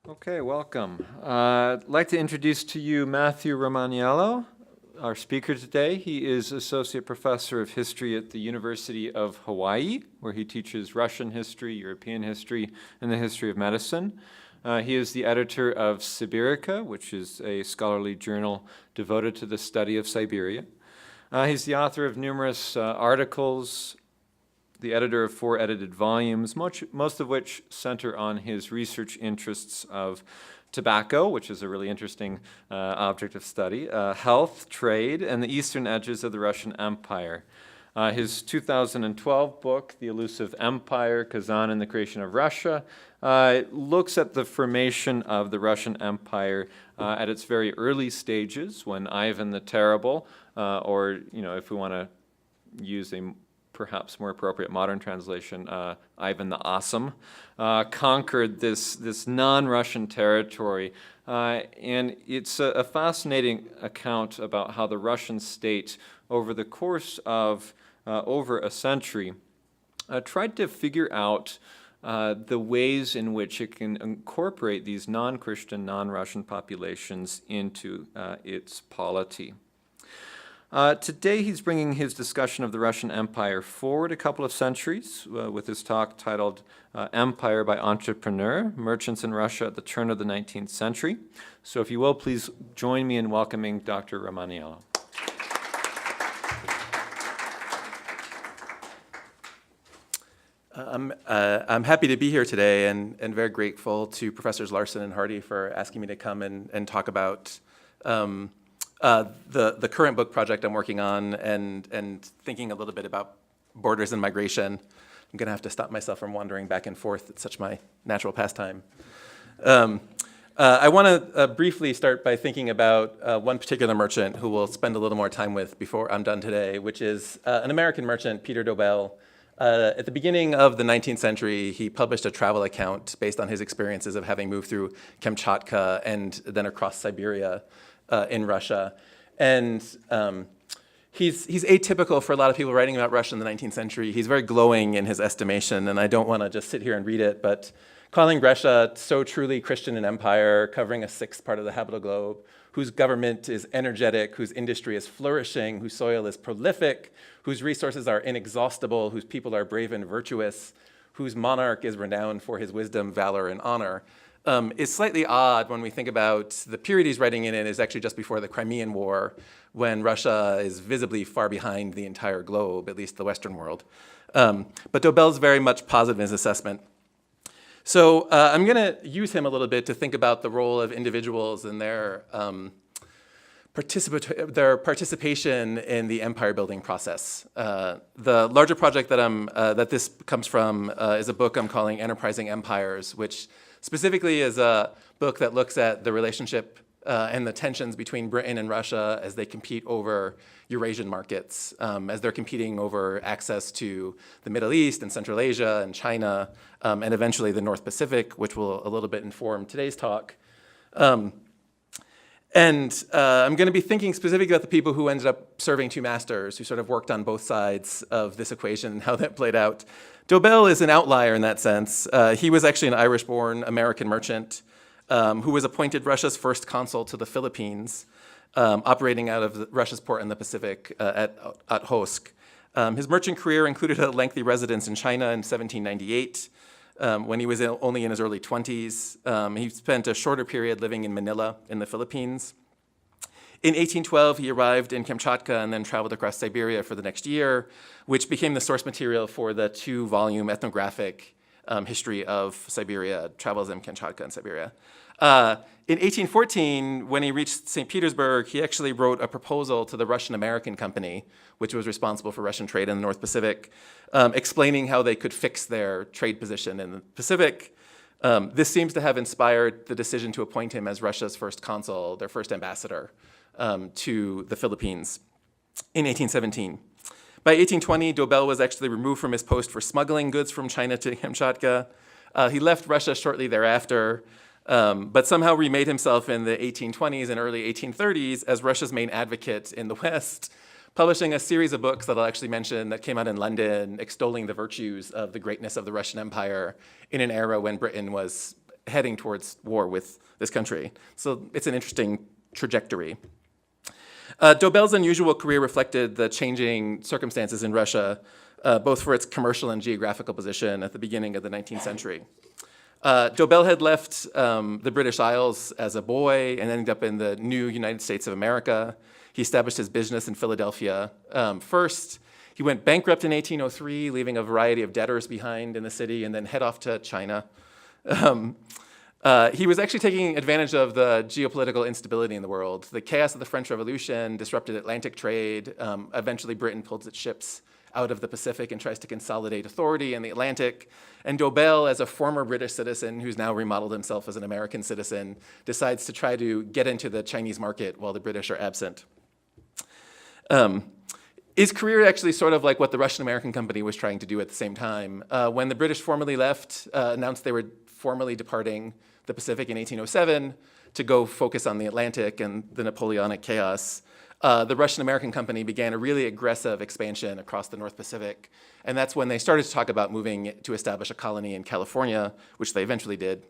Okay, welcome. I'd like to introduce to you Matthew Romaniello, our speaker today. He is Associate Professor of History at the University of Hawaii, where he teaches Russian history, European history, and the history of medicine. He is the editor of Sibirica, which is a scholarly journal devoted to the study of Siberia. He's the author of numerous articles, the editor of 4 edited volumes, most of which center on his research interests of tobacco, which is a really interesting object of study, health, trade, and the eastern edges of the Russian Empire. His 2012 book, The Elusive Empire, Kazan and the Creation of Russia, looks at the formation of the Russian Empire at its very early stages, when Ivan the Terrible, or if we want to use a perhaps more appropriate modern translation, Ivan the Awesome, conquered this non-Russian territory. And it's a fascinating account about how the Russian state, over the course of over a century, tried to figure out the ways in which it can incorporate these non-Christian, non-Russian populations into its polity. Today he's bringing his discussion of the Russian Empire forward a couple of centuries with his talk titled Empire by Entrepreneur, Merchants in Russia at the Turn of the 19th Century. So if you will, please join me in welcoming Dr. Romaniello. I'm happy to be here today and very grateful to Professors Larson and Hardy for asking me to come and talk about the current book project I'm working on and thinking a little bit about borders and migration. I'm going to have to stop myself from wandering back and forth. It's such my natural pastime. I want to briefly start by thinking about one particular merchant who we'll spend a little more time with before I'm done today, which is an American merchant, Peter Dobel. At the beginning of the 19th century, he published a travel account based on his experiences of having moved through Kamchatka and then across Siberia in Russia. And he's atypical for a lot of people writing about Russia in the 19th century. He's very glowing in his estimation, and I don't want to just sit here and read it, but calling Russia so truly Christian an empire, covering a sixth part of the habitable globe, whose government is energetic, whose industry is flourishing, whose soil is prolific, whose resources are inexhaustible, whose people are brave and virtuous, whose monarch is renowned for his wisdom, valor, and honor, is slightly odd when we think about the period he's writing in is actually just before the Crimean War, when Russia is visibly far behind the entire globe, at least the Western world. But Dobel's very much positive in his assessment. So I'm going to use him a little bit to think about the role of individuals and their participation in the empire building process. The larger project that this comes from is a book I'm calling Enterprising Empires, which specifically is a book that looks at the relationship and the tensions between Britain and Russia as they compete over Eurasian markets, as they're competing over access to the Middle East and Central Asia and China, and eventually the North Pacific, which will a little bit inform today's talk. I'm going to be thinking specifically about the people who ended up serving two masters, who sort of worked on both sides of this equation and how that played out. Dobel is an outlier in that sense. He was actually an Irish-born American merchant who was appointed Russia's first consul to the Philippines, operating out of Russia's port in the Pacific at Okhotsk. His merchant career included a lengthy residence in China in 1798, when he was only in his early 20s. He spent a shorter period living in Manila in the Philippines. In 1812, he arrived in Kamchatka and then traveled across Siberia for the next year, which became the source material for the 2-volume ethnographic history of Siberia, Travels in Kamchatka and Siberia. In 1814, when he reached St. Petersburg, he actually wrote a proposal to the Russian-American Company, which was responsible for Russian trade in the North Pacific, explaining how they could fix their trade position in the Pacific. This seems to have inspired the decision to appoint him as Russia's first consul, their first ambassador, to the Philippines in 1817. By 1820, Dobel was actually removed from his post for smuggling goods from China to Kamchatka. He left Russia shortly thereafter, but somehow remade himself in the 1820s and early 1830s as Russia's main advocate in the West, publishing a series of books that I'll actually mention that came out in London, extolling the virtues of the greatness of the Russian Empire in an era when Britain was heading towards war with this country. So it's an interesting trajectory. Dobel's unusual career reflected the changing circumstances in Russia, both for its commercial and geographical position at the beginning of the 19th century. Dobel had left the British Isles as a boy and ended up in the new United States of America. He established his business in Philadelphia. First, he went bankrupt in 1803, leaving a variety of debtors behind in the city, and then head off to China. He was actually taking advantage of the geopolitical instability in the world. The chaos of the French Revolution disrupted Atlantic trade. Eventually, Britain pulls its ships out of the Pacific and tries to consolidate authority in the Atlantic. And Dobel, as a former British citizen who's now remodeled himself as an American citizen, decides to try to get into the Chinese market while the British are absent. His career actually sort of like what the Russian-American company was trying to do at the same time. When the British formally left, announced they were formally departing the Pacific in 1807 to go focus on the Atlantic and the Napoleonic chaos, the Russian-American company began a really aggressive expansion across the North Pacific. And that's when they started to talk about moving to establish a colony in California, which they eventually did.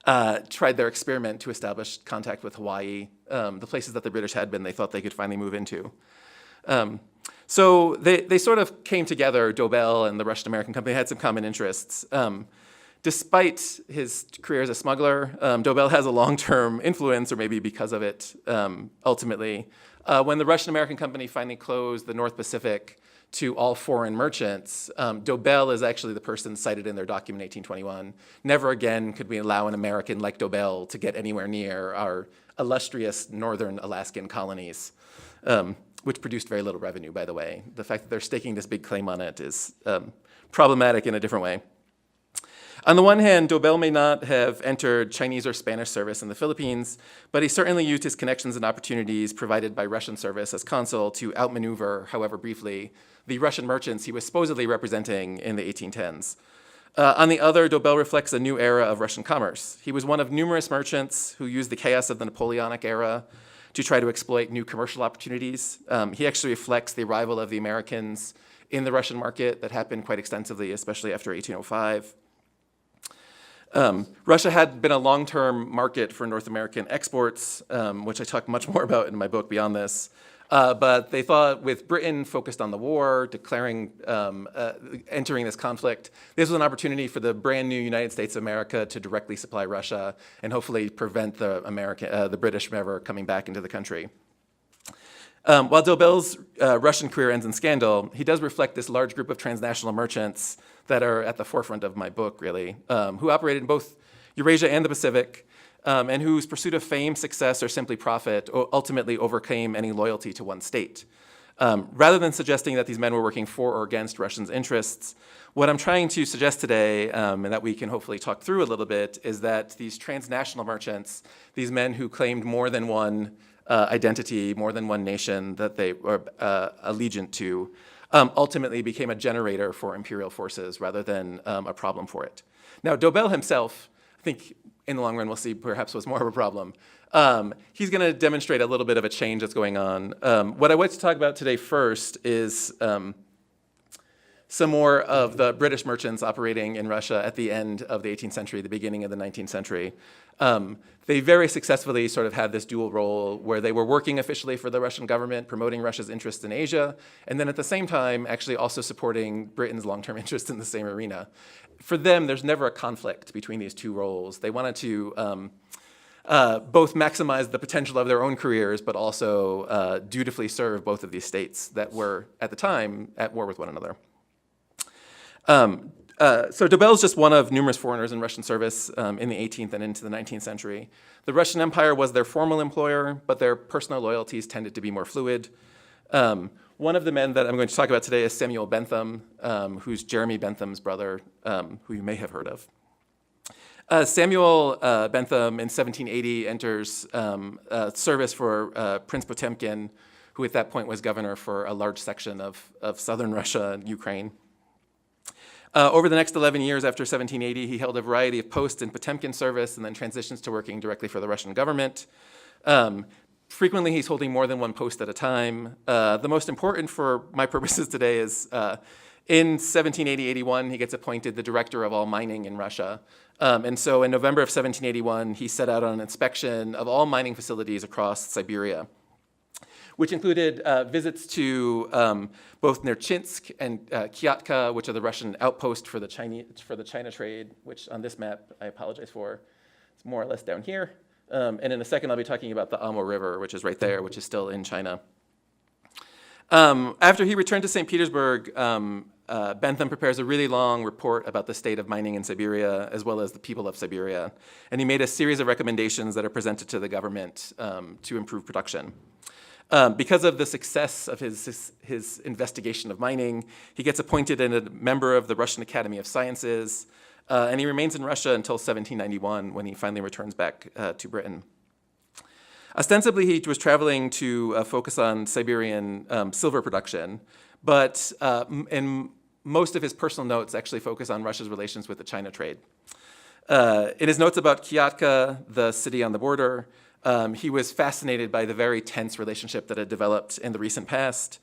Tried their experiment to establish contact with Hawaii. The places that the British had been, they thought they could finally move into. So they sort of came together, Dobel and the Russian-American company had some common interests. Despite his career as a smuggler, Dobel has a long-term influence, or maybe because of it, ultimately. When the Russian-American company finally closed the North Pacific to all foreign merchants, Dobel is actually the person cited in their document 1821. Never again could we allow an American like Dobel to get anywhere near our illustrious northern Alaskan colonies, which produced very little revenue, by the way. The fact that they're staking this big claim on it is problematic in a different way. On the one hand, Dobel may not have entered Chinese or Spanish service in the Philippines, but he certainly used his connections and opportunities provided by Russian service as consul to outmaneuver, however briefly, the Russian merchants he was supposedly representing in the 1810s. On the other, Dobel reflects a new era of Russian commerce. He was one of numerous merchants who used the chaos of the Napoleonic era to try to exploit new commercial opportunities. He actually reflects the arrival of the Americans in the Russian market that happened quite extensively, especially after 1805. Russia had been a long-term market for North American exports, which I talk much more about in my book Beyond This. But they thought with Britain focused on the war, entering this conflict, this was an opportunity for the brand new United States of America to directly supply Russia and hopefully prevent the British from ever coming back into the country. While Dobel's Russian career ends in scandal, he does reflect this large group of transnational merchants that are at the forefront of my book, really, who operated in both Eurasia and the Pacific, and whose pursuit of fame, success, or simply profit ultimately overcame any loyalty to one state. Rather than suggesting that these men were working for or against Russians' interests, what I'm trying to suggest today, and that we can hopefully talk through a little bit, is that these transnational merchants, these men who claimed more than one identity, more than one nation that they were allegiant to, ultimately became a generator for imperial forces rather than a problem for it. Now, Dobel himself, I think in the long run we'll see perhaps was more of a problem. He's going to demonstrate a little bit of a change that's going on. What I want to talk about today first is some more of the British merchants operating in Russia at the end of the 18th century, the beginning of the 19th century. They very successfully sort of had this dual role where they were working officially for the Russian government, promoting Russia's interests in Asia, and then at the same time actually also supporting Britain's long-term interests in the same arena. For them, there's never a conflict between these two roles. They wanted to both maximize the potential of their own careers, but also dutifully serve both of these states that were, at the time, at war with one another. So Dobel is just one of numerous foreigners in Russian service in the 18th and into the 19th century. The Russian Empire was their formal employer, but their personal loyalties tended to be more fluid. One of the men that I'm going to talk about today is Samuel Bentham, who's Jeremy Bentham's brother, who you may have heard of. Samuel Bentham in 1780 enters service for Prince Potemkin, who at that point was governor for a large section of southern Russia and Ukraine. Over the next 11 years after 1780, he held a variety of posts in Potemkin's service and then transitions to working directly for the Russian government. Frequently, he's holding more than one post at a time. The most important for my purposes today is In 1780-81, he gets appointed the director of all mining in Russia. And so in November of 1781, he set out on an inspection of all mining facilities across Siberia, which included visits to both Nerchinsk and Kyatka, which are the Russian outpost for the China trade, which on this map, I apologize for, it's more or less down here. And in a second, I'll be talking about the Amur River, which is right there, which is still in China. After he returned to St. Petersburg, Bentham prepares a really long report about the state of mining in Siberia, as well as the people of Siberia. And he made a series of recommendations that are presented to the government to improve production. Because of the success of his investigation of mining, he gets appointed a member of the Russian Academy of Sciences, and he remains in Russia until 1791, when he finally returns back to Britain. Ostensibly, he was traveling to focus on Siberian silver production, but in most of his personal notes actually focus on Russia's relations with the China trade. In his notes about Kyatka, the city on the border, he was fascinated by the very tense relationship that had developed in the recent past.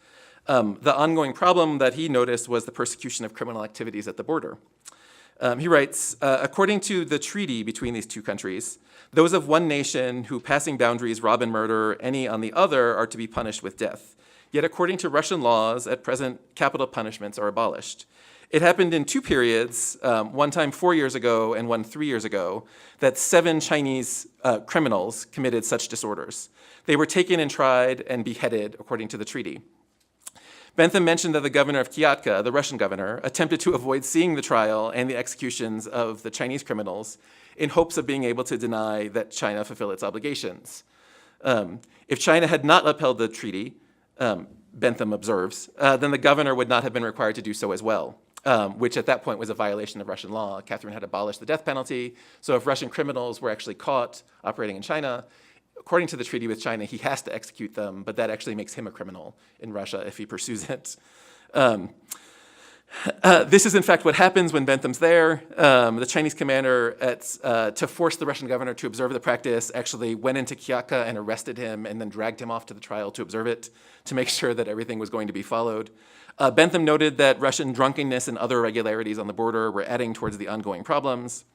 The ongoing problem that he noticed was the persecution of criminal activities at the border. He writes, according to the treaty between these two countries, those of one nation who passing boundaries rob and murder any on the other are to be punished with death. Yet according to Russian laws, at present, capital punishments are abolished. It happened in two periods, one time 4 years ago and one 3 years ago, that 7 Chinese criminals committed such disorders. They were taken and tried and beheaded according to the treaty. Bentham mentioned that the governor of Kyatka, the Russian governor, attempted to avoid seeing the trial and the executions of the Chinese criminals in hopes of being able to deny that China fulfill its obligations. If China had not upheld the treaty, Bentham observes, then the governor would not have been required to do so as well, which at that point was a violation of Russian law. Catherine had abolished the death penalty, so if Russian criminals were actually caught operating in China, according to the treaty with China, he has to execute them, but that actually makes him a criminal in Russia if he pursues it. This is in fact what happens when Bentham's there. The Chinese commander, to force the Russian governor to observe the practice, actually went into Kyatka and arrested him and then dragged him off to the trial to observe it, to make sure that everything was going to be followed. Bentham noted that Russian drunkenness and other irregularities on the border were adding towards the ongoing problems.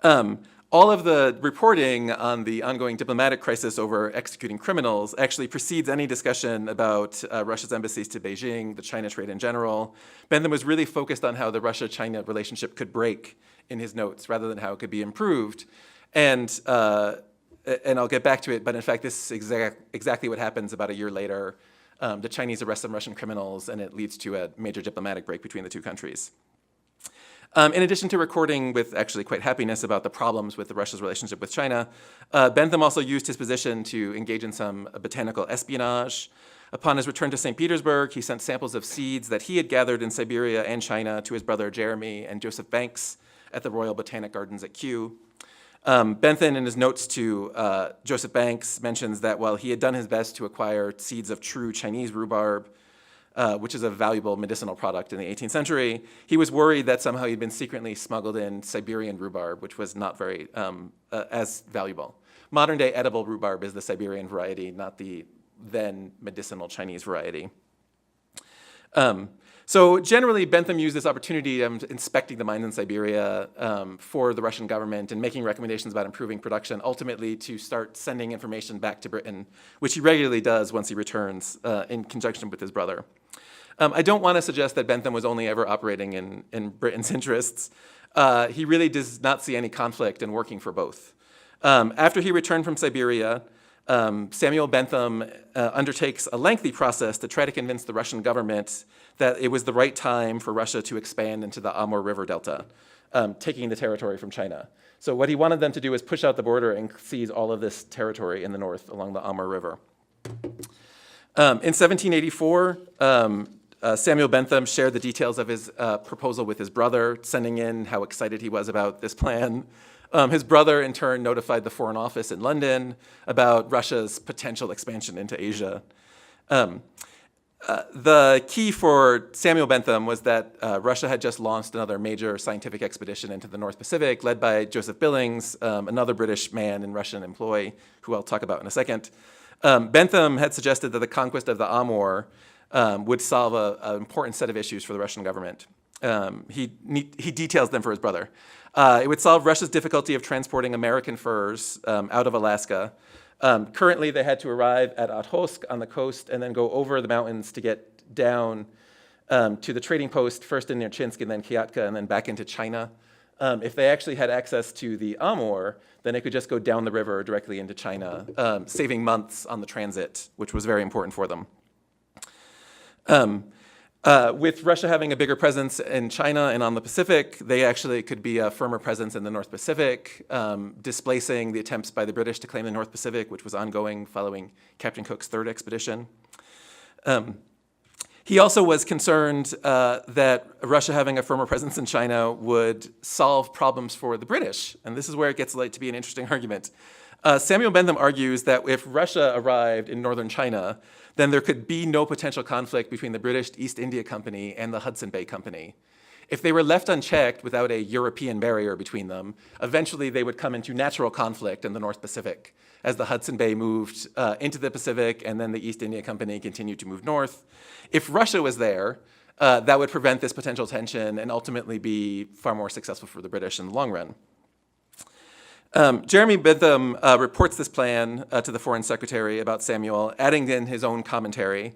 All of the reporting on the ongoing diplomatic crisis over executing criminals actually precedes any discussion about Russia's embassies to Beijing, the China trade in general. Bentham was really focused on how the Russia-China relationship could break in his notes rather than how it could be improved. And I'll get back to it, but in fact, this is exactly what happens about a year later. The Chinese arrest some Russian criminals, and it leads to a major diplomatic break between the two countries. In addition to recording with actually quite happiness about the problems with Russia's relationship with China, Bentham also used his position to engage in some botanical espionage. Upon his return to St. Petersburg, he sent samples of seeds that he had gathered in Siberia and China to his brother Jeremy and Joseph Banks at the Royal Botanic Gardens at Kew. Bentham, in his notes to Joseph Banks, mentions that while he had done his best to acquire seeds of true Chinese rhubarb, which is a valuable medicinal product in the 18th century, he was worried that somehow he'd been secretly smuggled in Siberian rhubarb, which was not very as valuable. Modern-day edible rhubarb is the Siberian variety, not the then medicinal Chinese variety. So generally, Bentham used this opportunity of inspecting the mines in Siberia for the Russian government and making recommendations about improving production, ultimately to start sending information back to Britain, which he regularly does once he returns in conjunction with his brother. I don't want to suggest that Bentham was only ever operating in Britain's interests. He really does not see any conflict in working for both. After he returned from Siberia, Samuel Bentham undertakes a lengthy process to try to convince the Russian government that it was the right time for Russia to expand into the Amur River Delta, taking the territory from China. So what he wanted them to do is push out the border and seize all of this territory in the north along the Amur River. In 1784, Samuel Bentham shared the details of his proposal with his brother, sending in how excited he was about this plan. His brother, in turn, notified the Foreign Office in London about Russia's potential expansion into Asia. The key for Samuel Bentham was that Russia had just launched another major scientific expedition into the North Pacific, led by Joseph Billings, another British man in Russian employ, who I'll talk about in a second. Bentham had suggested that the conquest of the Amur would solve an important set of issues for the Russian government. He details them for his brother. It would solve Russia's difficulty of transporting American furs out of Alaska. Currently, they had to arrive at Okhotsk on the coast and then go over the mountains to get down to the trading post, first in Nerchinsk and then Kyatka, and then back into China. If they actually had access to the Amur, then they could just go down the river directly into China, saving months on the transit, which was very important for them. With Russia having a bigger presence in China and on the Pacific, they actually could be a firmer presence in the North Pacific, displacing the attempts by the British to claim the North Pacific, which was ongoing following Captain Cook's third expedition. He also was concerned that Russia having a firmer presence in China would solve problems for the British, and this is where it gets to be an interesting argument. Samuel Bentham argues that if Russia arrived in northern China, then there could be no potential conflict between the British East India Company and the Hudson Bay Company. If they were left unchecked without a European barrier between them, eventually they would come into natural conflict in the North Pacific as the Hudson Bay moved into the Pacific and then the East India Company continued to move north. If Russia was there, that would prevent this potential tension and ultimately be far more successful for the British in the long run. Jeremy Bentham reports this plan to the Foreign Secretary about Samuel, adding in his own commentary,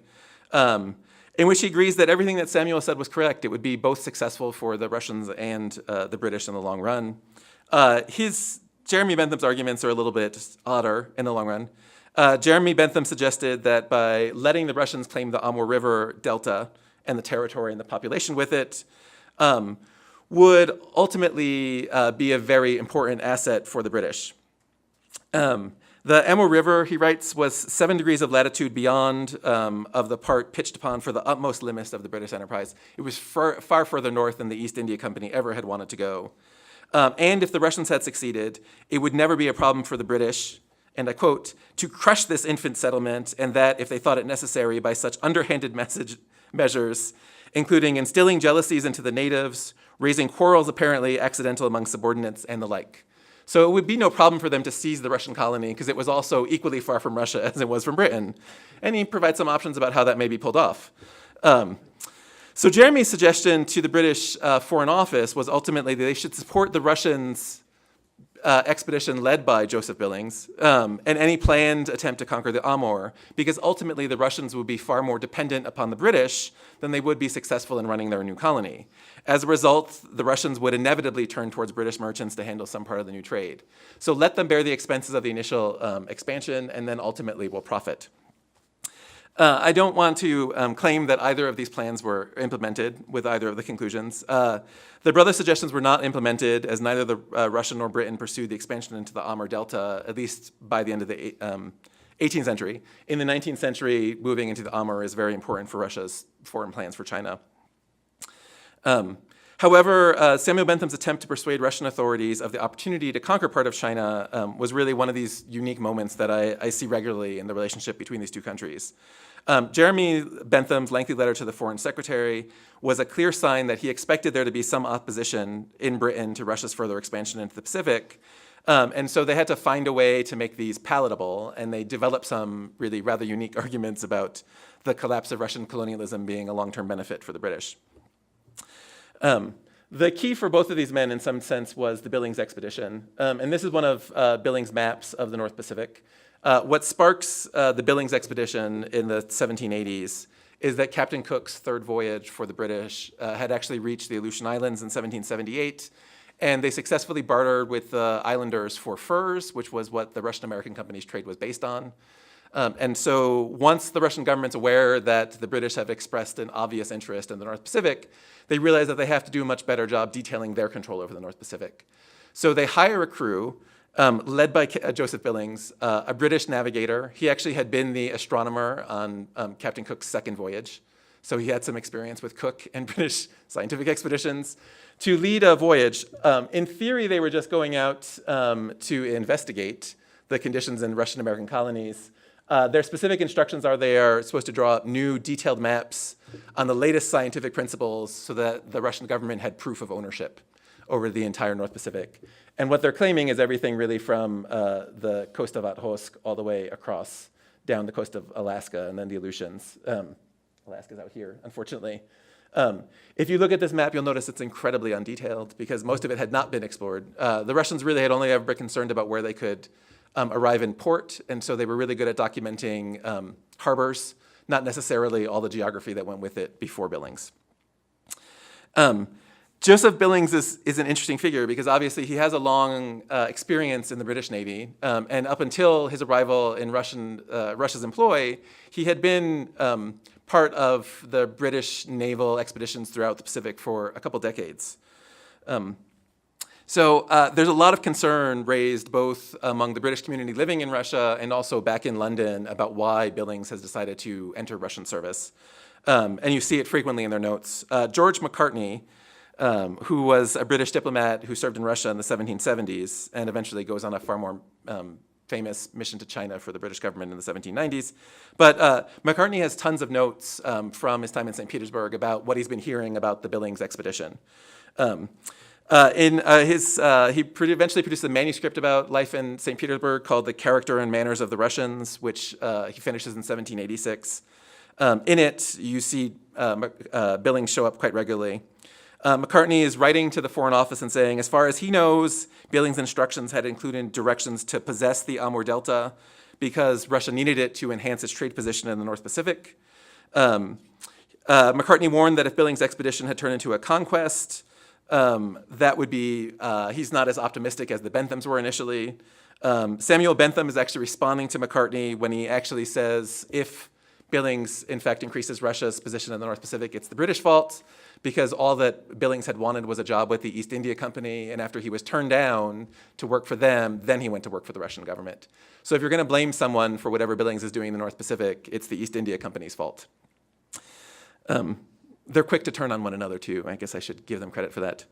in which he agrees that everything that Samuel said was correct. It would be both successful for the Russians and the British in the long run. Jeremy Bentham's arguments are a little bit odder in the long run. Jeremy Bentham suggested that by letting the Russians claim the Amur River Delta and the territory and the population with it, would ultimately be a very important asset for the British. The Amur River, he writes, was 7 degrees of latitude beyond of the part pitched upon for the utmost limits of the British enterprise. It was far further north than the East India Company ever had wanted to go. And if the Russians had succeeded, it would never be a problem for the British, and I quote, to crush this infant settlement, and that, if they thought it necessary, by such underhanded measures, including instilling jealousies into the natives, raising quarrels apparently accidental among subordinates, and the like. So it would be no problem for them to seize the Russian colony because it was also equally far from Russia as it was from Britain. And he provides some options about how that may be pulled off. So Jeremy's suggestion to the British Foreign Office was ultimately that they should support the Russians' expedition led by Joseph Billings and any planned attempt to conquer the Amur, because ultimately the Russians would be far more dependent upon the British than they would be successful in running their new colony. As a result, the Russians would inevitably turn towards British merchants to handle some part of the new trade. So let them bear the expenses of the initial expansion, and then ultimately will profit. I don't want to claim that either of these plans were implemented with either of the conclusions. The brothers' suggestions were not implemented, as neither the Russian nor Britain pursued the expansion into the Amur Delta, at least by the end of the 18th century. In the 19th century, moving into the Amur is very important for Russia's foreign plans for China. However, Samuel Bentham's attempt to persuade Russian authorities of the opportunity to conquer part of China was really one of these unique moments that I see regularly in the relationship between these two countries. Jeremy Bentham's lengthy letter to the Foreign Secretary was a clear sign that he expected there to be some opposition in Britain to Russia's further expansion into the Pacific. And so they had to find a way to make these palatable, and they developed some really rather unique arguments about the collapse of Russian colonialism being a long-term benefit for the British. The key for both of these men, in some sense, was the Billings Expedition. And this is one of Billings' maps of the North Pacific. What sparks the Billings Expedition in the 1780s is that Captain Cook's third voyage for the British had actually reached the Aleutian Islands in 1778, and they successfully bartered with the islanders for furs, which was what the Russian-American Company's trade was based on. And so once the Russian government's aware that the British have expressed an obvious interest in the North Pacific, they realize that they have to do a much better job detailing their control over the North Pacific. So they hire a crew led by Joseph Billings, a British navigator. He actually had been the astronomer on Captain Cook's second voyage. So he had some experience with Cook and British scientific expeditions to lead a voyage. In theory, they were just going out to investigate the conditions in Russian-American colonies. Their specific instructions are they are supposed to draw up new detailed maps on the latest scientific principles so that the Russian government had proof of ownership over the entire North Pacific. And what they're claiming is everything really from the coast of Okhotsk all the way across down the coast of Alaska and then the Aleutians. Alaska's out here, unfortunately. If you look at this map, you'll notice it's incredibly undetailed because most of it had not been explored. The Russians really had only ever been concerned about where they could arrive in port, and so they were really good at documenting harbors, not necessarily all the geography that went with it before Billings. Joseph Billings is an interesting figure because obviously he has a long experience in the British Navy, and up until his arrival in Russia's employ, he had been part of the British naval expeditions throughout the Pacific for a couple decades. So there's a lot of concern raised both among the British community living in Russia and also back in London about why Billings has decided to enter Russian service. And you see it frequently in their notes. George Mccartney, who was a British diplomat who served in Russia in the 1770s and eventually goes on a far more famous mission to China for the British government in the 1790s. But Mccartney has tons of notes from his time in St. Petersburg about what he's been hearing about the Billings expedition. He eventually produced a manuscript about life in St. Petersburg called The Character and Manners of the Russians, which he finishes in 1786. In it, you see Billings show up quite regularly. Mccartney is writing to the Foreign Office and saying, as far as he knows, Billings' instructions had included directions to possess the Amur Delta because Russia needed it to enhance its trade position in the North Pacific. Mccartney warned that if Billings' expedition had turned into a conquest, that would be, he's not as optimistic as the Benthams were initially. Samuel Bentham is actually responding to Mccartney when he actually says, if Billings, in fact, increases Russia's position in the North Pacific, it's the British fault, because all that Billings had wanted was a job with the East India Company, and after he was turned down to work for them, then he went to work for the Russian government. So if you're going to blame someone for whatever Billings is doing in the North Pacific, it's the East India Company's fault. They're quick to turn on one another, too. I guess I should give them credit for that.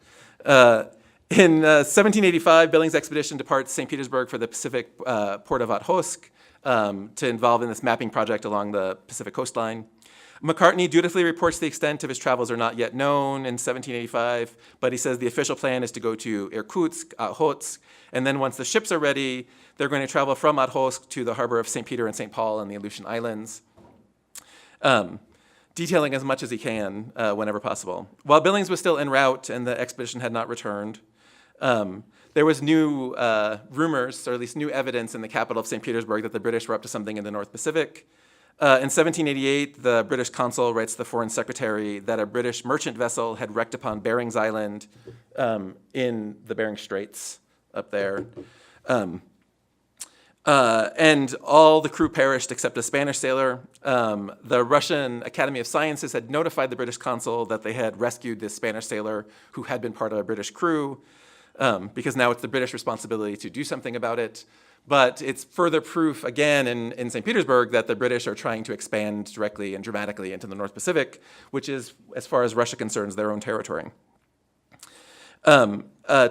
In 1785, Billings' expedition departs St. Petersburg for the Pacific port of Okhotsk to involve in this mapping project along the Pacific coastline. Mccartney dutifully reports the extent of his travels are not yet known in 1785, but he says the official plan is to go to Irkutsk, Okhotsk, and then once the ships are ready, they're going to travel from Okhotsk to the harbor of St. Peter and St. Paul and the Aleutian Islands, detailing as much as he can whenever possible. While Billings was still en route and the expedition had not returned, there was new rumors, or at least new evidence in the capital of St. Petersburg that the British were up to something in the North Pacific. In 1788, the British consul writes to the foreign secretary that a British merchant vessel had wrecked upon Bering's Island in the Bering Straits up there. And all the crew perished except a Spanish sailor. The Russian Academy of Sciences had notified the British consul that they had rescued this Spanish sailor who had been part of a British crew, because now it's the British responsibility to do something about it. But it's further proof, again, in St. Petersburg, that the British are trying to expand directly and dramatically into the North Pacific, which is, as far as Russia concerns, their own territory. 2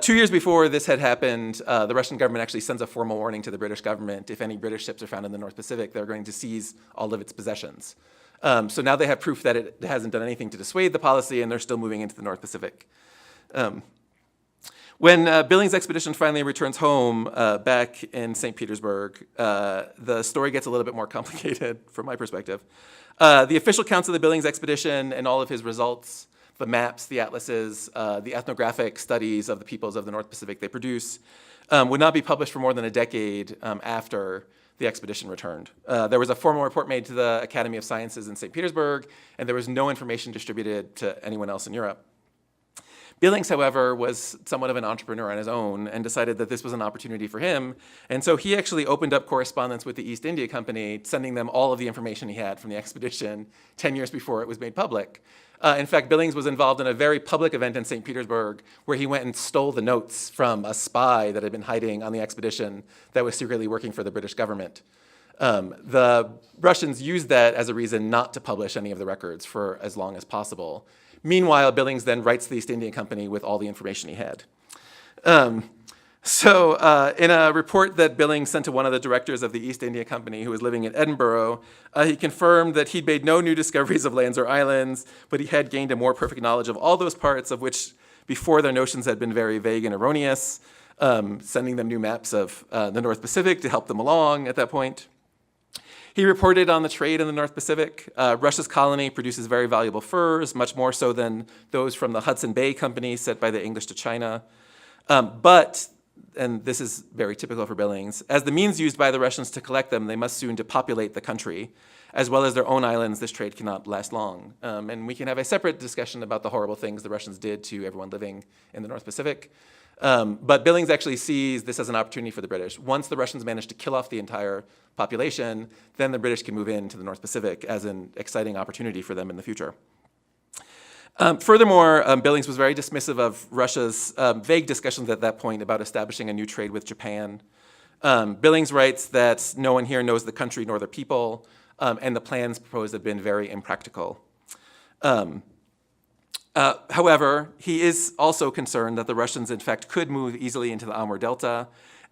years before this had happened, the Russian government actually sends a formal warning to the British government. If any British ships are found in the North Pacific, they're going to seize all of its possessions. So now they have proof that it hasn't done anything to dissuade the policy, and they're still moving into the North Pacific. When Billings' expedition finally returns home back in St. Petersburg, the story gets a little bit more complicated from my perspective. The official accounts of the Billings expedition and all of his results, the maps, the atlases, the ethnographic studies of the peoples of the North Pacific they produce, would not be published for more than a decade after the expedition returned. There was a formal report made to the Academy of Sciences in St. Petersburg, and there was no information distributed to anyone else in Europe. Billings, however, was somewhat of an entrepreneur on his own and decided that this was an opportunity for him. And so he actually opened up correspondence with the East India Company, sending them all of the information he had from the expedition 10 years before it was made public. In fact, Billings was involved in a very public event in St. Petersburg where he went and stole the notes from a spy that had been hiding on the expedition that was secretly working for the British government. The Russians used that as a reason not to publish any of the records for as long as possible. Meanwhile, Billings then writes the East India Company with all the information he had. In a report that Billings sent to one of the directors of the East India Company who was living in Edinburgh, he confirmed that he'd made no new discoveries of lands or islands, but he had gained a more perfect knowledge of all those parts of which before their notions had been very vague and erroneous, sending them new maps of the North Pacific to help them along at that point. He reported on the trade in the North Pacific. Russia's colony produces very valuable furs, much more so than those from the Hudson Bay Company sent by the English to China. But, and this is very typical for Billings, as the means used by the Russians to collect them, they must soon depopulate the country. As well as their own islands, this trade cannot last long. And we can have a separate discussion about the horrible things the Russians did to everyone living in the North Pacific. But Billings actually sees this as an opportunity for the British. Once the Russians manage to kill off the entire population, then the British can move into the North Pacific as an exciting opportunity for them in the future. Furthermore, Billings was very dismissive of Russia's vague discussions at that point about establishing a new trade with Japan. Billings writes that no one here knows the country nor the people, and the plans proposed have been very impractical. However, he is also concerned that the Russians, in fact, could move easily into the Amur Delta,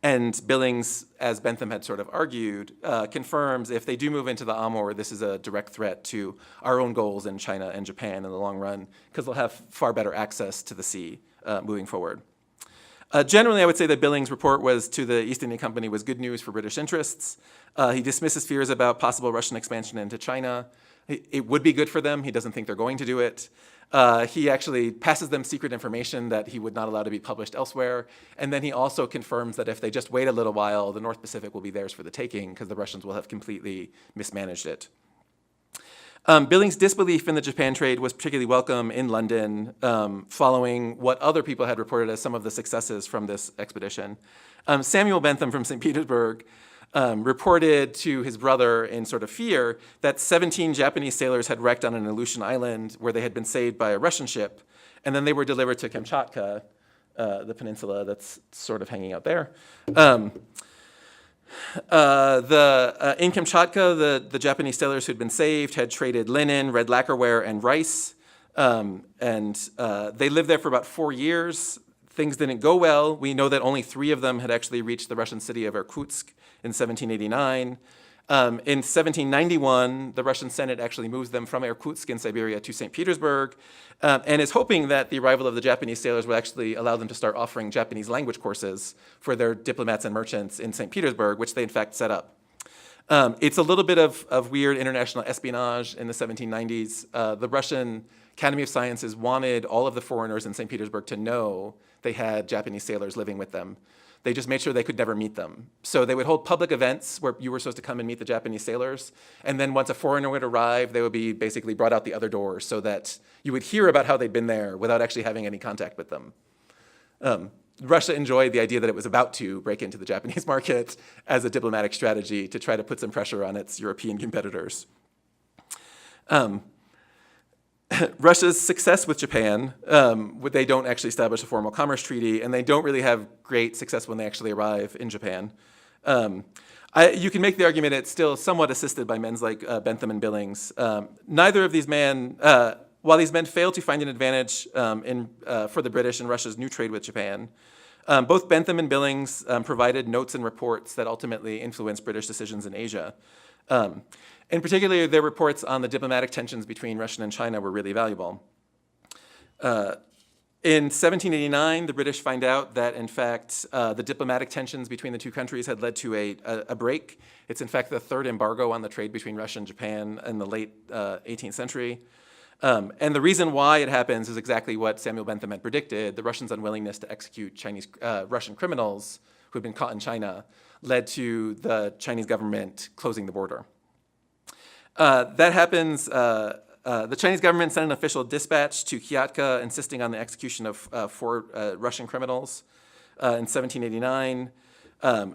and Billings, as Bentham had sort of argued, confirms if they do move into the Amur, this is a direct threat to our own goals in China and Japan in the long run, because they'll have far better access to the sea moving forward. Generally, I would say that Billings' report to the East India Company was good news for British interests. He dismisses fears about possible Russian expansion into China. It would be good for them. He doesn't think they're going to do it. He actually passes them secret information that he would not allow to be published elsewhere. And then he also confirms that if they just wait a little while, the North Pacific will be theirs for the taking because the Russians will have completely mismanaged it. Billings' disbelief in the Japan trade was particularly welcome in London, following what other people had reported as some of the successes from this expedition. Samuel Bentham from St. Petersburg reported to his brother in sort of fear that 17 Japanese sailors had wrecked on an Aleutian island where they had been saved by a Russian ship, and then they were delivered to Kamchatka, the peninsula that's sort of hanging out there. In Kamchatka, the Japanese sailors who'd been saved had traded linen, red lacquerware, and rice, and they lived there for about 4 years. Things didn't go well. We know that only 3 of them had actually reached the Russian city of Irkutsk in 1789. In 1791, the Russian Senate actually moves them from Irkutsk in Siberia to St. Petersburg, and is hoping that the arrival of the Japanese sailors will actually allow them to start offering Japanese language courses for their diplomats and merchants in St. Petersburg, which they in fact set up. It's a little bit of weird international espionage in the 1790s. The Russian Academy of Sciences wanted all of the foreigners in St. Petersburg to know they had Japanese sailors living with them. They just made sure they could never meet them. So they would hold public events where you were supposed to come and meet the Japanese sailors. And then once a foreigner would arrive, they would be basically brought out the other door so that you would hear about how they'd been there without actually having any contact with them. Russia enjoyed the idea that it was about to break into the Japanese market as a diplomatic strategy to try to put some pressure on its European competitors. Russia's success with Japan, they don't actually establish a formal commerce treaty, and they don't really have great success when they actually arrive in Japan. You can make the argument it's still somewhat assisted by men like Bentham and Billings. Neither of these men, while these men failed to find an advantage for the British in Russia's new trade with Japan, both Bentham and Billings provided notes and reports that ultimately influenced British decisions in Asia. In particular, their reports on the diplomatic tensions between Russia and China were really valuable. In 1789, the British find out that, in fact, the diplomatic tensions between the two countries had led to a break. It's, in fact, the third embargo on the trade between Russia and Japan in the late 18th century. And the reason why it happens is exactly what Samuel Bentham had predicted. The Russians' unwillingness to execute Russian criminals who had been caught in China led to the Chinese government closing the border. That happens, the Chinese government sent an official dispatch to Kiatka insisting on the execution of 4 Russian criminals in 1789.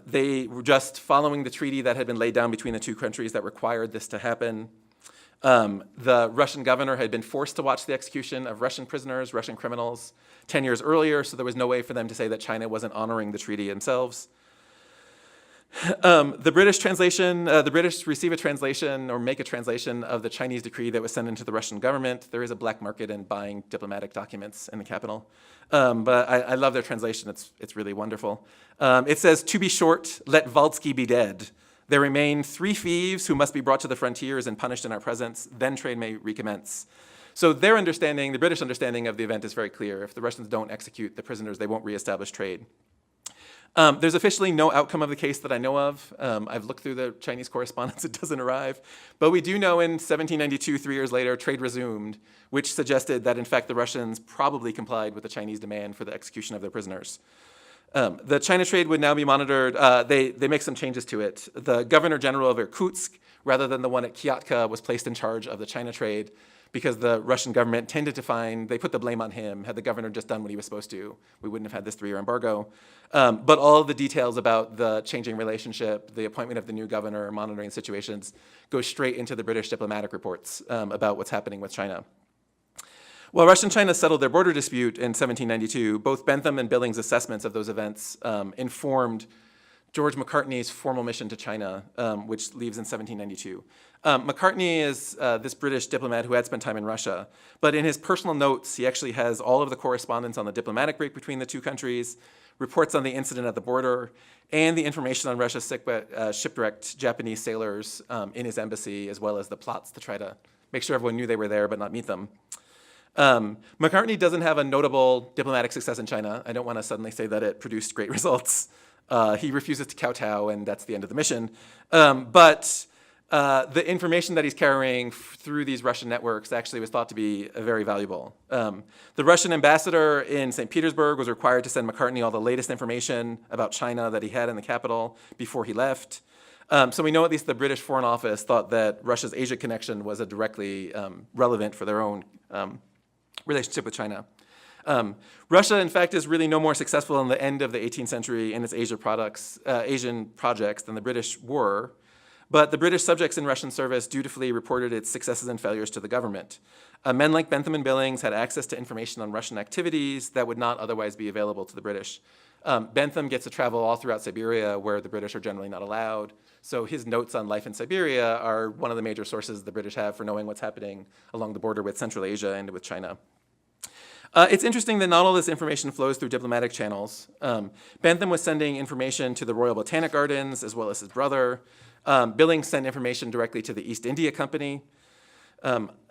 They were just following the treaty that had been laid down between the two countries that required this to happen. The Russian governor had been forced to watch the execution of Russian prisoners, Russian criminals, 10 years earlier, so there was no way for them to say that China wasn't honoring the treaty themselves. The British receive a translation or make a translation of the Chinese decree that was sent into the Russian government. There is a black market in buying diplomatic documents in the capital. But I love their translation. It's really wonderful. It says, "To be short, let Valdsky be dead. There remain 3 thieves who must be brought to the frontiers and punished in our presence. Then trade may recommence." So their understanding, the British understanding of the event is very clear. If the Russians don't execute the prisoners, they won't reestablish trade. There's officially no outcome of the case that I know of. I've looked through the Chinese correspondence, it doesn't arrive. But we do know in 1792, 3 years later, trade resumed, which suggested that in fact the Russians probably complied with the Chinese demand for the execution of their prisoners. The China trade would now be monitored. They make some changes to it. The Governor General of Irkutsk, rather than the one at Kyatka, was placed in charge of the China trade because the Russian government tended to find, they put the blame on him. Had the governor just done what he was supposed to, we wouldn't have had this 3-year embargo. But all of the details about the changing relationship, the appointment of the new governor, monitoring situations, go straight into the British diplomatic reports about what's happening with China. While Russia and China settled their border dispute in 1792, both Bentham and Billings' assessments of those events informed George Mccartney's formal mission to China, which leaves in 1792. Mccartney is this British diplomat who had spent time in Russia, but in his personal notes, he actually has all of the correspondence on the diplomatic break between the two countries, reports on the incident at the border, and the information on Russia's shipwrecked Japanese sailors in his embassy, as well as the plots to try to make sure everyone knew they were there but not meet them. Mccartney doesn't have a notable diplomatic success in China. I don't want to suddenly say that it produced great results. He refuses to kowtow, and that's the end of the mission. But the information that he's carrying through these Russian networks actually was thought to be very valuable. The Russian ambassador in St. Petersburg was required to send Mccartney all the latest information about China that he had in the capital before he left. So we know at least the British Foreign Office thought that Russia's Asia connection was a directly relevant for their own relationship with China. Russia, in fact, is really no more successful in the end of the 18th century in its Asian projects than the British were. But the British subjects in Russian service dutifully reported its successes and failures to the government. Men like Bentham and Billings had access to information on Russian activities that would not otherwise be available to the British. Bentham gets to travel all throughout Siberia, where the British are generally not allowed. So his notes on life in Siberia are one of the major sources the British have for knowing what's happening along the border with Central Asia and with China. It's interesting that not all this information flows through diplomatic channels. Bentham was sending information to the Royal Botanic Gardens, as well as his brother. Billings sent information directly to the East India Company.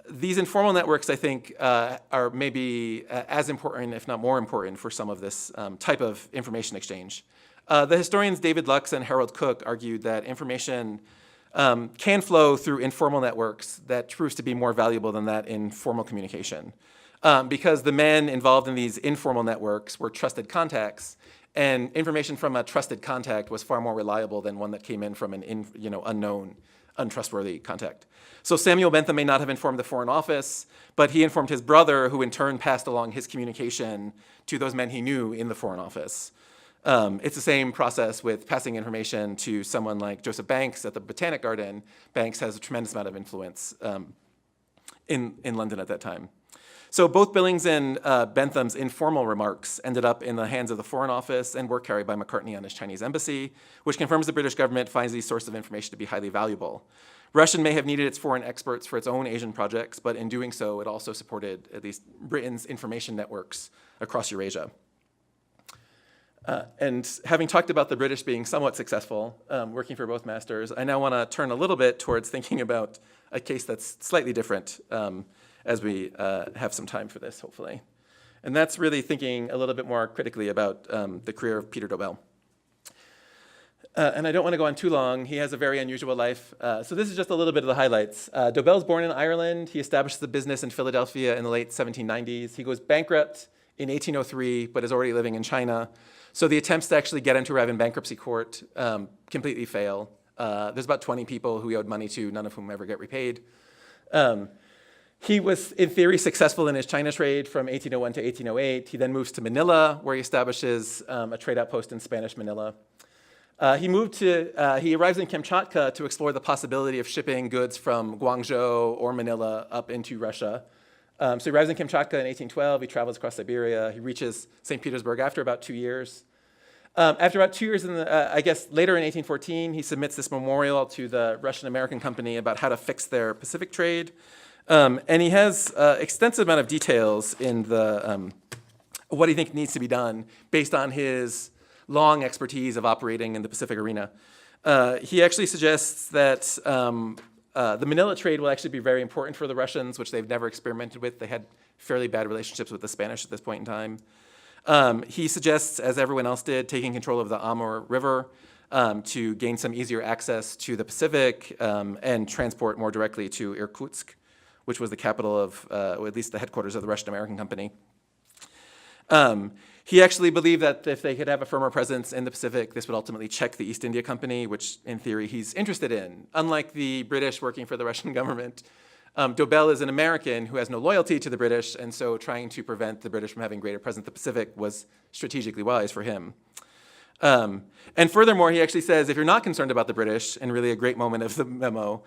These informal networks, I think, are maybe as important, if not more important, for some of this type of information exchange. The historians David Lux and Harold Cook argued that information can flow through informal networks that proves to be more valuable than that in formal communication. Because the men involved in these informal networks were trusted contacts, and information from a trusted contact was far more reliable than one that came in from an unknown, untrustworthy contact. So Samuel Bentham may not have informed the Foreign Office, but he informed his brother, who in turn passed along his communication to those men he knew in the Foreign Office. It's the same process with passing information to someone like Joseph Banks at the Botanic Garden. Banks has a tremendous amount of influence in London at that time. So both Billings and Bentham's informal remarks ended up in the hands of the Foreign Office and were carried by Mccartney on his Chinese embassy, which confirms the British government finds these sources of information to be highly valuable. Russia may have needed its foreign experts for its own Asian projects, but in doing so, it also supported at least Britain's information networks across Eurasia. And having talked about the British being somewhat successful, working for both masters, I now want to turn a little bit towards thinking about a case that's slightly different as we have some time for this, hopefully. And that's really thinking a little bit more critically about the career of Peter Dobel. And I don't want to go on too long. He has a very unusual life. So this is just a little bit of the highlights. Dobel's born in Ireland. He establishes a business in Philadelphia in the late 1790s. He goes bankrupt in 1803, but is already living in China. So the attempts to actually get him to arrive in bankruptcy court completely fail. There's about 20 people who he owed money to, none of whom ever get repaid. He was, in theory, successful in his China trade from 1801 to 1808. He then moves to Manila, where he establishes a trade outpost in Spanish Manila. He arrives in Kamchatka to explore the possibility of shipping goods from Guangzhou or Manila up into Russia. So he arrives in Kamchatka in 1812. He travels across Siberia. He reaches St. Petersburg after about 2 years. After about 2 years, I guess later in 1814, he submits this memorial to the Russian-American company about how to fix their Pacific trade. And he has extensive amount of details in the what he thinks needs to be done based on his long expertise of operating in the Pacific arena. He actually suggests that the Manila trade will actually be very important for the Russians, which they've never experimented with. They had fairly bad relationships with the Spanish at this point in time. He suggests, as everyone else did, taking control of the Amur River to gain some easier access to the Pacific and transport more directly to Irkutsk, which was the capital of, or at least the headquarters of the Russian American Company. He actually believed that if they could have a firmer presence in the Pacific, this would ultimately check the East India Company, which in theory he's interested in. Unlike the British working for the Russian government, Dobel is an American who has no loyalty to the British, and so trying to prevent the British from having greater presence in the Pacific was strategically wise for him. And furthermore, he actually says, if you're not concerned about the British, and really a great moment of the memo,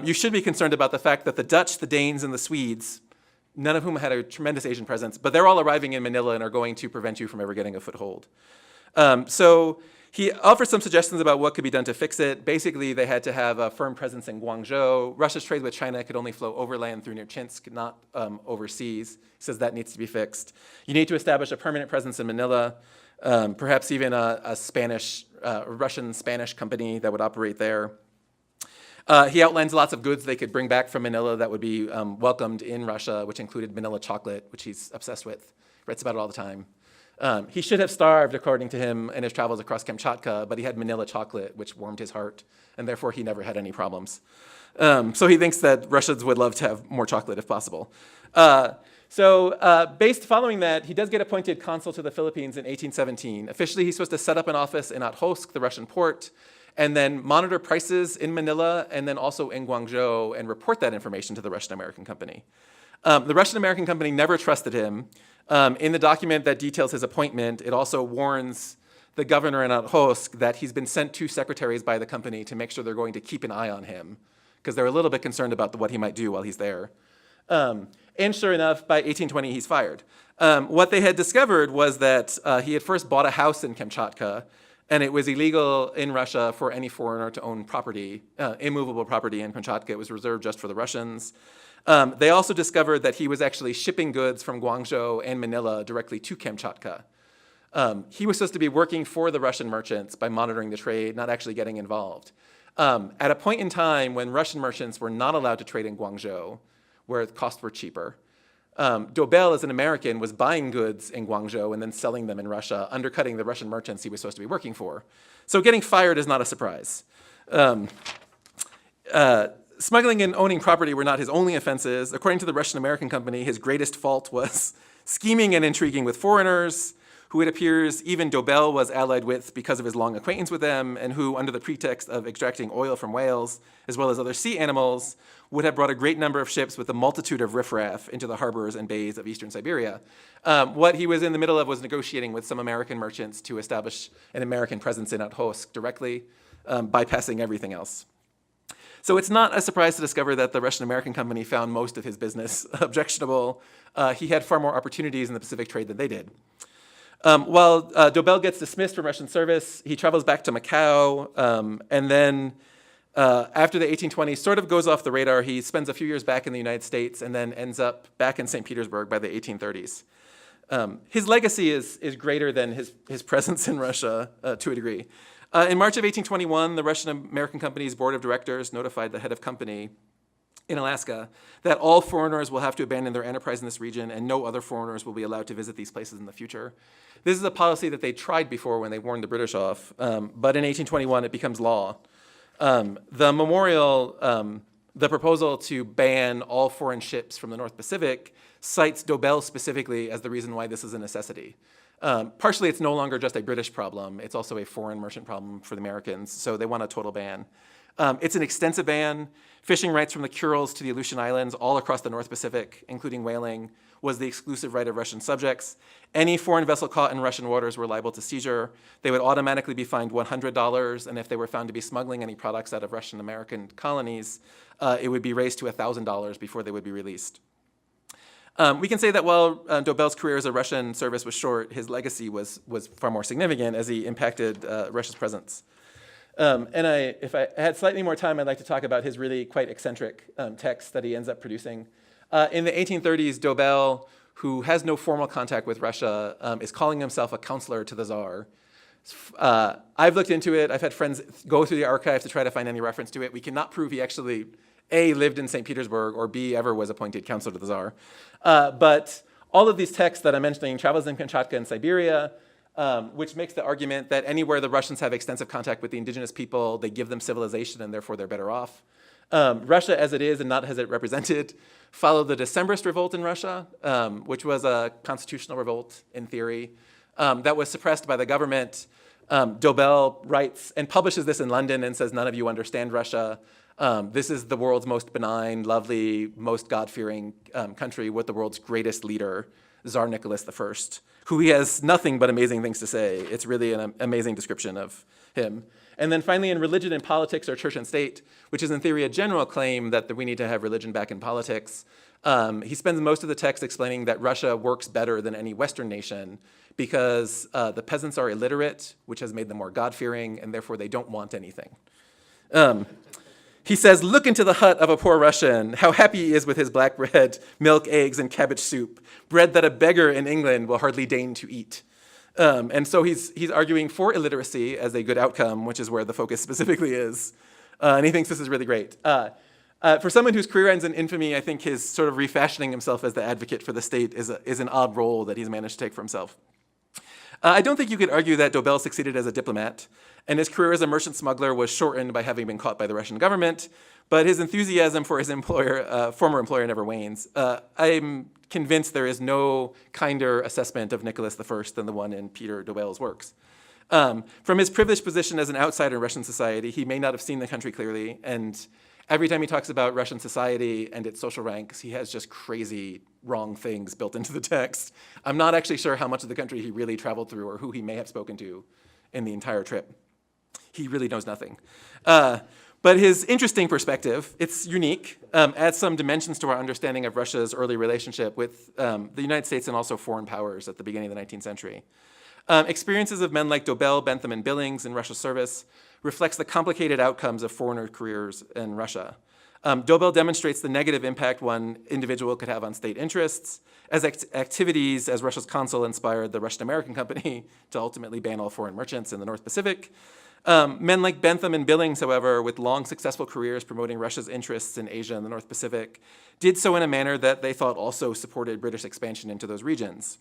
you should be concerned about the fact that the Dutch, the Danes, and the Swedes, none of whom had a tremendous Asian presence, but they're all arriving in Manila and are going to prevent you from ever getting a foothold. So he offers some suggestions about what could be done to fix it. Basically, they had to have a firm presence in Guangzhou. Russia's trade with China could only flow overland through Nerchinsk, not overseas. He says that needs to be fixed. You need to establish a permanent presence in Manila, perhaps even a Russian-Spanish company that would operate there. He outlines lots of goods they could bring back from Manila that would be welcomed in Russia, which included Manila chocolate, which he's obsessed with, writes about it all the time. He should have starved, according to him, in his travels across Kamchatka, but he had Manila chocolate, which warmed his heart, and therefore he never had any problems. So he thinks that Russians would love to have more chocolate if possible. Following that, he does get appointed consul to the Philippines in 1817. Officially, he's supposed to set up an office in Okhotsk, the Russian port, and then monitor prices in Manila and then also in Guangzhou and report that information to the Russian American Company. The Russian American Company never trusted him. In the document that details his appointment, it also warns the governor in Okhotsk that he's been sent 2 secretaries by the company to make sure they're going to keep an eye on him because they're a little bit concerned about what he might do while he's there. And sure enough, by 1820, he's fired. What they had discovered was that he had first bought a house in Kamchatka, and it was illegal in Russia for any foreigner to own property, immovable property in Kamchatka. It was reserved just for the Russians. They also discovered that he was actually shipping goods from Guangzhou and Manila directly to Kamchatka. He was supposed to be working for the Russian merchants by monitoring the trade, not actually getting involved. At a point in time when Russian merchants were not allowed to trade in Guangzhou, where the costs were cheaper, Dobel, as an American, was buying goods in Guangzhou and then selling them in Russia, undercutting the Russian merchants he was supposed to be working for. So getting fired is not a surprise. Smuggling and owning property were not his only offenses. According to the Russian American Company, his greatest fault was scheming and intriguing with foreigners, who it appears even Dobel was allied with because of his long acquaintance with them, and who, under the pretext of extracting oil from whales, as well as other sea animals, would have brought a great number of ships with a multitude of riffraff into the harbors and bays of eastern Siberia. What he was in the middle of was negotiating with some American merchants to establish an American presence in Okhotsk directly, bypassing everything else. So it's not a surprise to discover that the Russian American Company found most of his business objectionable. He had far more opportunities in the Pacific trade than they did. While Dobel gets dismissed from Russian service, he travels back to Macau, and then after the 1820s, sort of goes off the radar. He spends a few years back in the United States and then ends up back in St. Petersburg by the 1830s. His legacy is greater than his presence in Russia to a degree. In March of 1821, the Russian American Company's board of directors notified the head of company in Alaska that all foreigners will have to abandon their enterprise in this region and no other foreigners will be allowed to visit these places in the future. This is a policy that they tried before when they warned the British off, but in 1821 it becomes law. The memorial, the proposal to ban all foreign ships from the North Pacific cites Dobel specifically as the reason why this is a necessity. Partially, it's no longer just a British problem. It's also a foreign merchant problem for the Americans, so they want a total ban. It's an extensive ban. Fishing rights from the Kurils to the Aleutian Islands, all across the North Pacific, including whaling, was the exclusive right of Russian subjects. Any foreign vessel caught in Russian waters were liable to seizure. They would automatically be fined $100, and if they were found to be smuggling any products out of Russian American colonies, it would be raised to $1,000 before they would be released. We can say that while Dobel's career as a Russian service was short, his legacy was far more significant as he impacted Russia's presence. If I had slightly more time, I'd like to talk about his really quite eccentric text that he ends up producing. In the 1830s, Dobel, who has no formal contact with Russia, is calling himself a counselor to the Tsar. I've looked into it. I've had friends go through the archives to try to find any reference to it. We cannot prove he actually, A, lived in St. Petersburg, or B, ever was appointed counselor to the Tsar. But all of these texts that I'm mentioning, Travels in Kamchatka and Siberia, which makes the argument that anywhere the Russians have extensive contact with the indigenous people, they give them civilization and therefore they're better off. Russia as it is and not as it represented followed the Decembrist revolt in Russia, which was a constitutional revolt in theory that was suppressed by the government. Dobel writes and publishes this in London and says, none of you understand Russia. This is the world's most benign, lovely, most God-fearing country with the world's greatest leader, Tsar Nicholas I, who he has nothing but amazing things to say. It's really an amazing description of him. And then finally, in Religion and Politics, or Church and State, which is in theory a general claim that we need to have religion back in politics, he spends most of the text explaining that Russia works better than any Western nation because the peasants are illiterate, which has made them more God-fearing, and therefore they don't want anything. He says, look into the hut of a poor Russian, how happy he is with his black bread, milk, eggs, and cabbage soup, bread that a beggar in England will hardly deign to eat. And so he's arguing for illiteracy as a good outcome, which is where the focus specifically is. And he thinks this is really great. For someone whose career ends in infamy, I think his sort of refashioning himself as the advocate for the state is an odd role that he's managed to take for himself. I don't think you could argue that Dobel succeeded as a diplomat, and his career as a merchant smuggler was shortened by having been caught by the Russian government, but his enthusiasm for his former employer never wanes. I'm convinced there is no kinder assessment of Nicholas I than the one in Peter Dobel's works. From his privileged position as an outsider in Russian society, he may not have seen the country clearly, and every time he talks about Russian society and its social ranks, he has just crazy wrong things built into the text. I'm not actually sure how much of the country he really traveled through or who he may have spoken to in the entire trip. He really knows nothing. But his interesting perspective, it's unique, adds some dimensions to our understanding of Russia's early relationship with the United States and also foreign powers at the beginning of the 19th century. Experiences of men like Dobel, Bentham, and Billings in Russia's service reflects the complicated outcomes of foreigner careers in Russia. Dobel demonstrates the negative impact one individual could have on state interests, as activities as Russia's consul inspired the Russian-American company to ultimately ban all foreign merchants in the North Pacific. Men like Bentham and Billings, however, with long successful careers promoting Russia's interests in Asia and the North Pacific, did so in a manner that they thought also supported British expansion into those regions.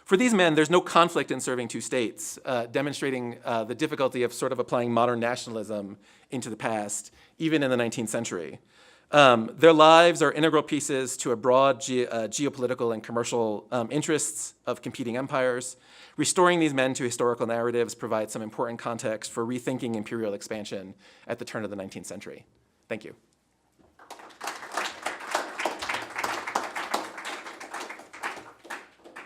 For these men, there's no conflict in serving two states, demonstrating the difficulty of sort of applying modern nationalism into the past, even in the 19th century. Their lives are integral pieces to a broad geopolitical and commercial interests of competing empires. Restoring these men to historical narratives provides some important context for rethinking imperial expansion at the turn of the 19th century. Thank you.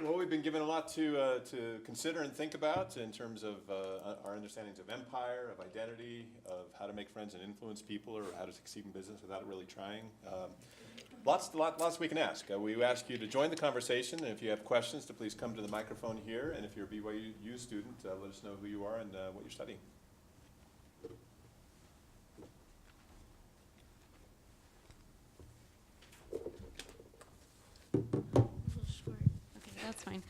Well, we've been given a lot to consider and think about in terms of our understandings of empire, of identity, of how to make friends and influence people, or how to succeed in business without really trying. Lots we can ask. We ask you to join the conversation, and if you have questions, to please come to the microphone here. And if you're a BYU student, let us know who you are and what you're studying. That's fine.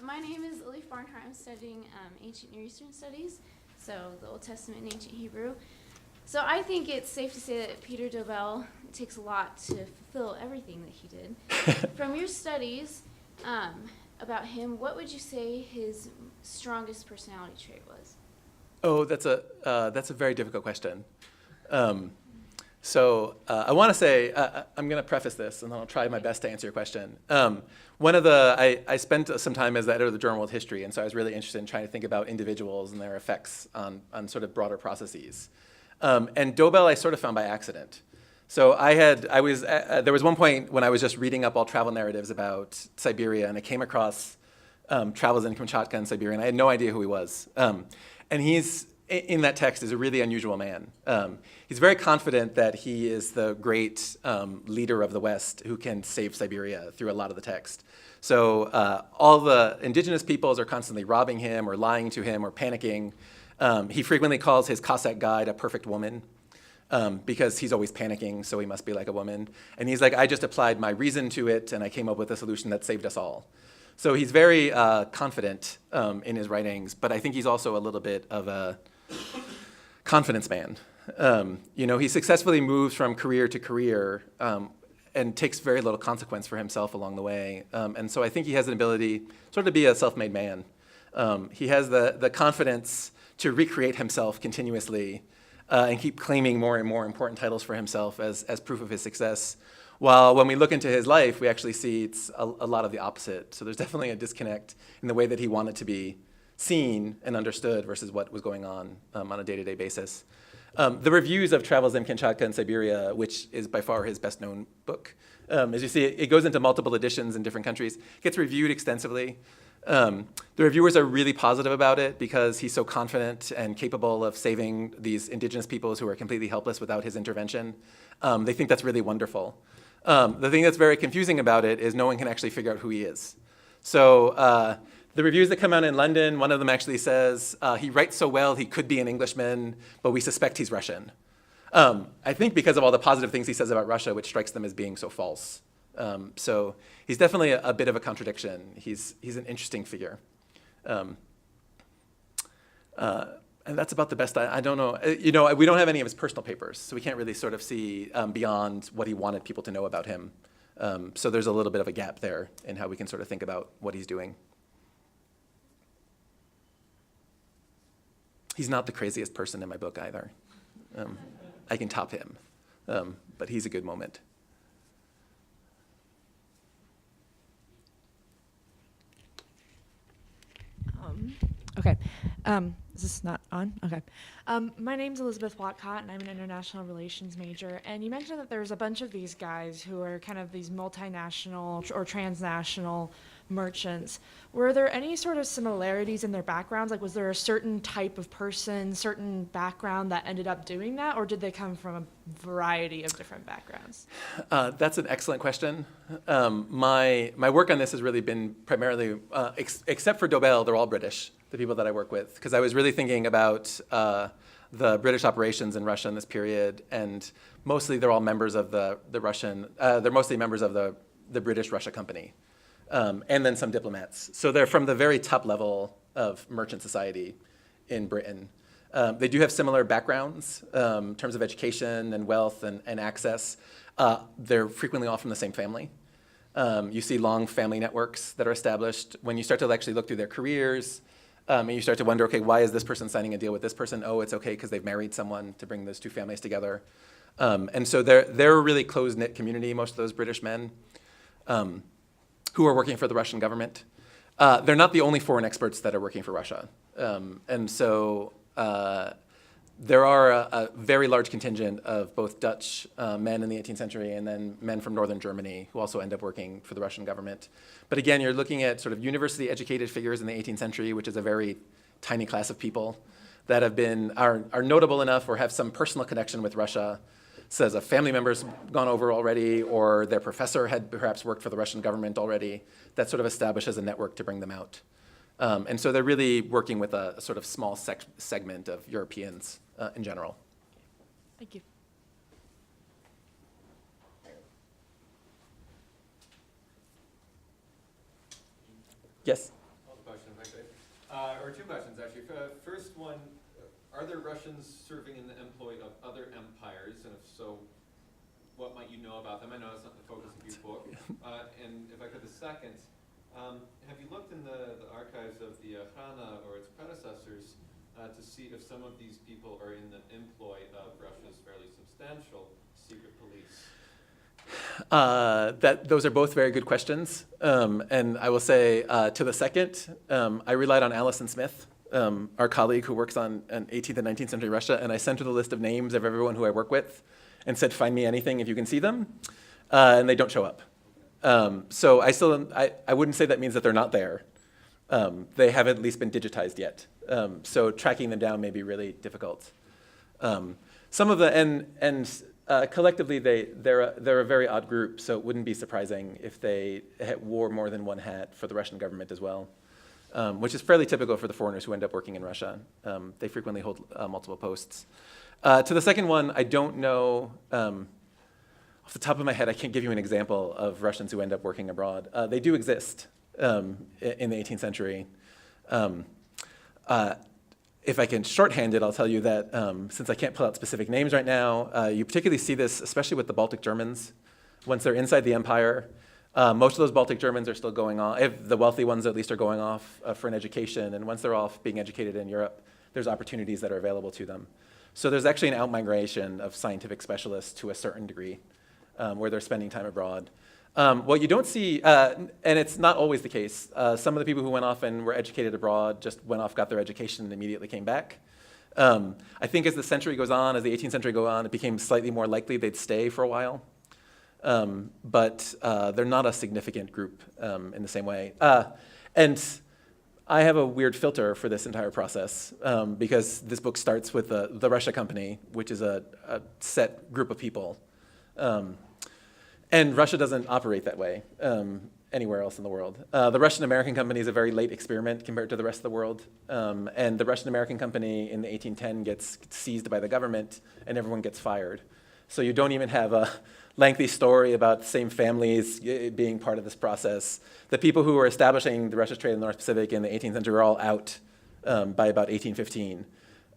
My name is Elif Barnhart. I'm studying Ancient Near Eastern Studies, so the Old Testament and Ancient Hebrew. So I think it's safe to say that Peter Dobel takes a lot to fulfill everything that he did. From your studies about him, what would you say his strongest personality trait was? Oh, that's a very difficult question. So I want to say, I'm going to preface this, and then I'll try my best to answer your question. I spent some time as the editor of the Journal World History, and so I was really interested in trying to think about individuals and their effects on sort of broader processes. And Dobel I sort of found by accident. So there was one point when I was just reading up all travel narratives about Siberia, and I came across Travels in Kamchatka and Siberia, and I had no idea who he was. And he's, in that text, is a really unusual man. He's very confident that he is the great leader of the West who can save Siberia through a lot of the text. So all the indigenous peoples are constantly robbing him or lying to him or panicking. He frequently calls his Cossack guide a perfect woman because he's always panicking, so he must be like a woman. And he's like, I just applied my reason to it, and I came up with a solution that saved us all. So he's very confident in his writings, but I think he's also a little bit of a confidence man. He successfully moves from career to career and takes very little consequence for himself along the way. And so I think he has an ability sort of to be a self-made man. He has the confidence to recreate himself continuously and keep claiming more and more important titles for himself as proof of his success. While when we look into his life, we actually see it's a lot of the opposite. So there's definitely a disconnect in the way that he wanted to be seen and understood versus what was going on a day-to-day basis. The reviews of Travels in Kamchatka and Siberia, which is by far his best-known book, as you see, it goes into multiple editions in different countries, gets reviewed extensively. The reviewers are really positive about it because he's so confident and capable of saving these indigenous peoples who are completely helpless without his intervention. They think that's really wonderful. The thing that's very confusing about it is no one can actually figure out who he is. So the reviews that come out in London, one of them actually says, he writes so well he could be an Englishman, but we suspect he's Russian. I think because of all the positive things he says about Russia, which strikes them as being so false. So he's definitely a bit of a contradiction. He's an interesting figure. And that's about the best. I don't know. We don't have any of his personal papers, so we can't really sort of see beyond what he wanted people to know about him. So there's a little bit of a gap there in how we can sort of think about what he's doing. He's not the craziest person in my book either. I can top him, but he's a good moment. Okay. Is this not on? Okay. My name's Elizabeth Watcott, and I'm an international relations major. And you mentioned that there's a bunch of these guys who are kind of these multinational or transnational merchants. Were there any sort of similarities in their backgrounds? Like, was there a certain type of person, certain background that ended up doing that, or did they come from a variety of different backgrounds? That's an excellent question. My work on this has really been primarily, except for Dobel, they're all British, the people that I work with, because I was really thinking about the British operations in Russia in this period, and mostly they're all members of the Russian, they're mostly members of the British Russia Company. And then some diplomats. So they're from the very top level of merchant society in Britain. They do have similar backgrounds in terms of education and wealth and access. They're frequently all from the same family. You see long family networks that are established. When you start to actually look through their careers, and you start to wonder, okay, why is this person signing a deal with this person? Oh, it's okay because they've married someone to bring those two families together. And so they're a really close-knit community, most of those British men. Who are working for the Russian government. They're not the only foreign experts that are working for Russia. And so there are a very large contingent of both Dutch men in the 18th century and then men from northern Germany who also end up working for the Russian government. But again, you're looking at sort of university-educated figures in the 18th century, which is a very tiny class of people that are notable enough or have some personal connection with Russia. Says a family member's gone over already, or their professor had perhaps worked for the Russian government already. That sort of establishes a network to bring them out. And so they're really working with a sort of small segment of Europeans in general. Thank you. Yes? Question, if I could. Or two questions, actually. First one, are there Russians serving in the employ of other empires? And if so, what might you know about them? I know it's not the focus of your book. And if I could, the second, have you looked in the archives of the Khana or its predecessors to see if some of these people are in the employ of Russia's fairly substantial secret police? Those are both very good questions. And I will say to the second, I relied on Alison Smith, our colleague who works on 18th and 19th century Russia, and I sent her the list of names of everyone who I work with and said, find me anything if you can see them, and they don't show up. So I wouldn't say that means that they're not there. They haven't at least been digitized yet. So tracking them down may be really difficult. Some of the, collectively they're a very odd group, so it wouldn't be surprising if they wore more than one hat for the Russian government as well. Which is fairly typical for the foreigners who end up working in Russia. They frequently hold multiple posts. To the second one, I don't know, off the top of my head, I can't give you an example of Russians who end up working abroad. They do exist in the 18th century. If I can shorthand it, I'll tell you that since I can't pull out specific names right now, you particularly see this, especially with the Baltic Germans. Once they're inside the empire, most of those Baltic Germans are still going on, if the wealthy ones at least are going off for an education, and once they're off being educated in Europe, there's opportunities that are available to them. So there's actually an outmigration of scientific specialists to a certain degree, where they're spending time abroad. What you don't see, and it's not always the case, some of the people who went off and were educated abroad just went off, got their education, and immediately came back. I think as the century goes on, as the 18th century goes on, it became slightly more likely they'd stay for a while. But they're not a significant group in the same way. And I have a weird filter for this entire process because this book starts with the Russia Company, which is a set group of people. And Russia doesn't operate that way anywhere else in the world. The Russian-American Company is a very late experiment compared to the rest of the world. And the Russian-American Company in the 1810 gets seized by the government and everyone gets fired. So you don't even have a lengthy story about the same families being part of this process. The people who were establishing the Russia's trade in the North Pacific in the 18th century were all out by about 1815.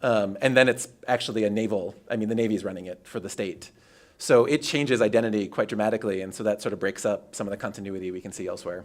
And then it's actually the Navy is running it for the state. So it changes identity quite dramatically, and so that sort of breaks up some of the continuity we can see elsewhere.